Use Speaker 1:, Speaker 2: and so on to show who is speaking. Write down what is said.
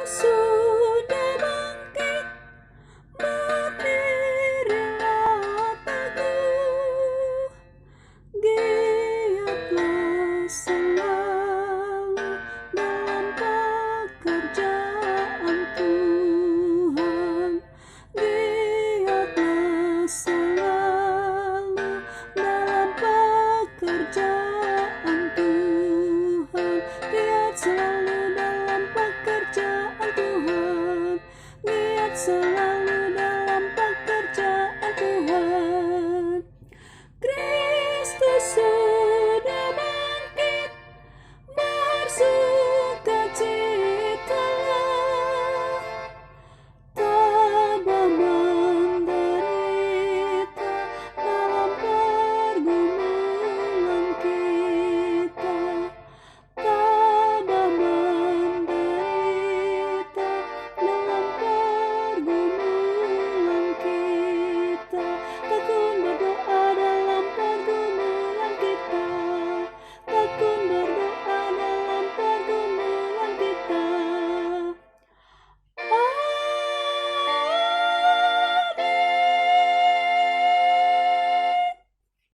Speaker 1: sudah bangkit, berdirilah teguh. Giatlah selalu dalam pekerjaan Tuhan. Giatlah selalu dalam pekerjaan Tuhan. Giat selalu dalam pekerjaan Tuhan. Giat selalu